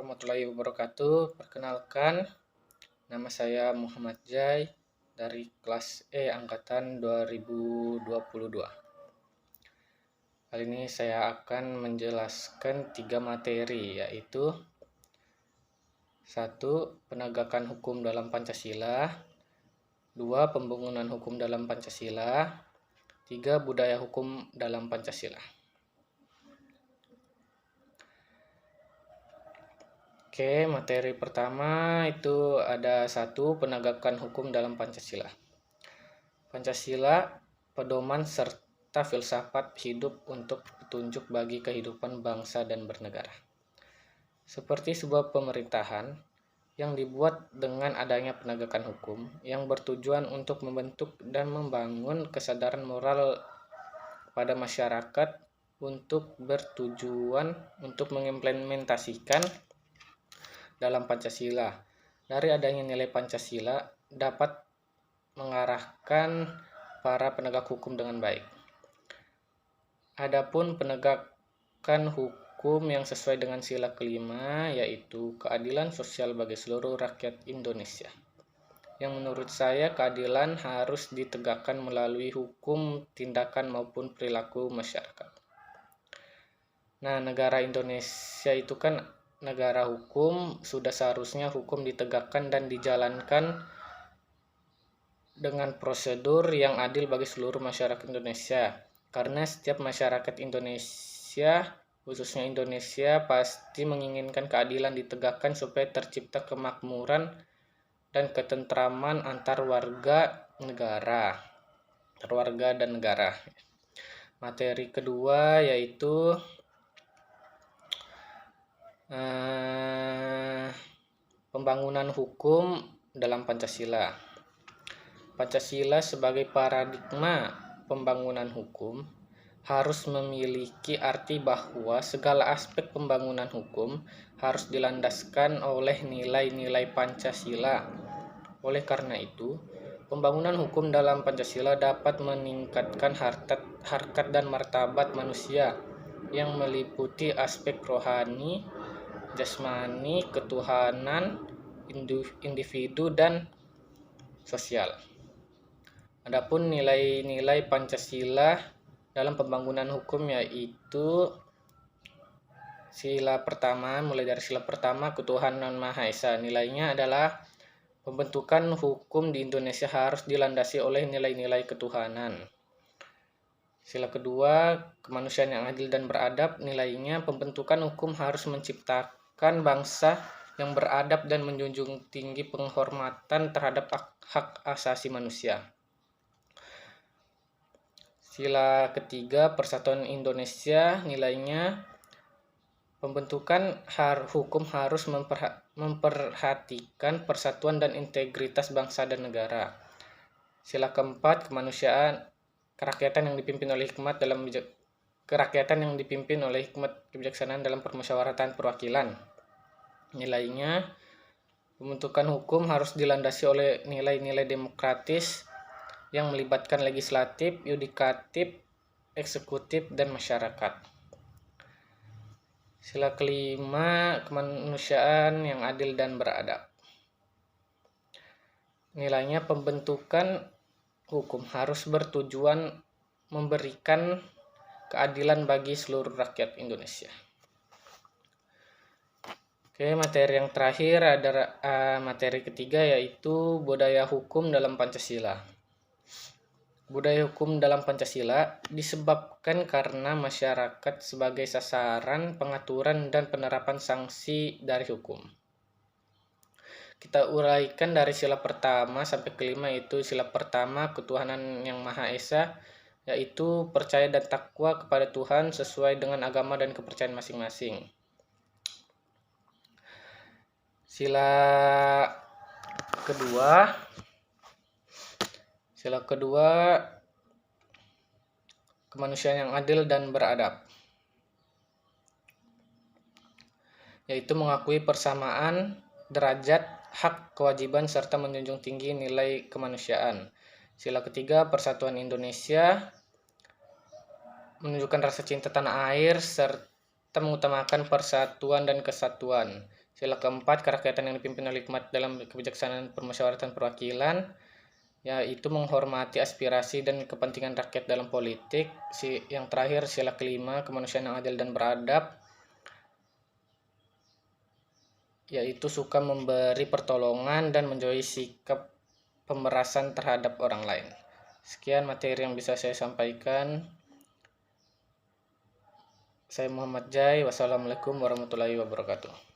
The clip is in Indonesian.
warahmatullahi wabarakatuh. Perkenalkan, nama saya Muhammad Jai dari kelas E angkatan 2022. Kali ini saya akan menjelaskan 3 materi, yaitu 1. Penegakan hukum dalam Pancasila, 2. Pembangunan hukum dalam Pancasila, 3. Budaya hukum dalam Pancasila. Oke, materi pertama itu ada 1. Penegakan hukum dalam Pancasila. Pancasila, pedoman serta filsafat hidup untuk petunjuk bagi kehidupan bangsa dan bernegara. Seperti sebuah pemerintahan yang dibuat dengan adanya penegakan hukum yang bertujuan untuk membentuk dan membangun kesadaran moral pada masyarakat untuk bertujuan untuk mengimplementasikan dalam Pancasila. Dari adanya nilai Pancasila dapat mengarahkan para penegak hukum dengan baik. Adapun penegakan hukum yang sesuai dengan sila kelima, yaitu keadilan sosial bagi seluruh rakyat Indonesia. Yang menurut saya keadilan harus ditegakkan melalui hukum, tindakan maupun perilaku masyarakat. Nah, negara Indonesia itu kan negara hukum, sudah seharusnya hukum ditegakkan dan dijalankan dengan prosedur yang adil bagi seluruh masyarakat Indonesia. Karena setiap masyarakat Indonesia, khususnya Indonesia, pasti menginginkan keadilan ditegakkan supaya tercipta kemakmuran dan ketentraman antar warga dan negara. Materi kedua yaitu pembangunan hukum dalam Pancasila. Pancasila sebagai paradigma pembangunan hukum harus memiliki arti bahwa segala aspek pembangunan hukum harus dilandaskan oleh nilai-nilai Pancasila. Oleh karena itu, pembangunan hukum dalam Pancasila dapat meningkatkan harkat dan martabat manusia yang meliputi aspek rohani, jasmani, ketuhanan, individu, dan sosial. Adapun nilai-nilai Pancasila dalam pembangunan hukum yaitu sila pertama, mulai dari sila pertama, ketuhanan Maha Esa. Nilainya adalah pembentukan hukum di Indonesia harus dilandasi oleh nilai-nilai ketuhanan. Sila kedua, kemanusiaan yang adil dan beradab. Nilainya pembentukan hukum harus menciptakan bangsa yang beradab dan menjunjung tinggi penghormatan terhadap hak asasi manusia. Sila ketiga, persatuan Indonesia. Nilainya pembentukan hukum harus memperhatikan persatuan dan integritas bangsa dan negara. Sila keempat, kerakyatan yang dipimpin oleh hikmat kebijaksanaan dalam permusyawaratan perwakilan. Nilainya pembentukan hukum harus dilandasi oleh nilai-nilai demokratis yang melibatkan legislatif, yudikatif, eksekutif, dan masyarakat. Sila kelima, kemanusiaan yang adil dan beradab. Nilainya pembentukan hukum harus bertujuan memberikan keadilan bagi seluruh rakyat Indonesia. Oke, materi yang terakhir ada materi ketiga yaitu budaya hukum dalam Pancasila. Budaya hukum dalam Pancasila disebabkan karena masyarakat sebagai sasaran pengaturan dan penerapan sanksi dari hukum. Kita uraikan dari sila pertama sampai kelima, yaitu sila pertama, ketuhanan yang Maha Esa, yaitu percaya dan takwa kepada Tuhan sesuai dengan agama dan kepercayaan masing-masing. Sila kedua, kemanusiaan yang adil dan beradab, yaitu mengakui persamaan derajat, hak, kewajiban, serta menjunjung tinggi nilai kemanusiaan. Sila ketiga, persatuan Indonesia, menunjukkan rasa cinta tanah air serta mengutamakan persatuan dan kesatuan. Sila keempat, kerakyatan yang dipimpin oleh hikmat dalam kebijaksanaan permusyawaratan perwakilan, yaitu menghormati aspirasi dan kepentingan rakyat dalam politik. Yang terakhir, sila kelima, kemanusiaan yang adil dan beradab, yaitu suka memberi pertolongan dan menjauhi sikap pemerasan terhadap orang lain. Sekian materi yang bisa saya sampaikan. Saya Muhammad Jai. Wassalamualaikum warahmatullahi wabarakatuh.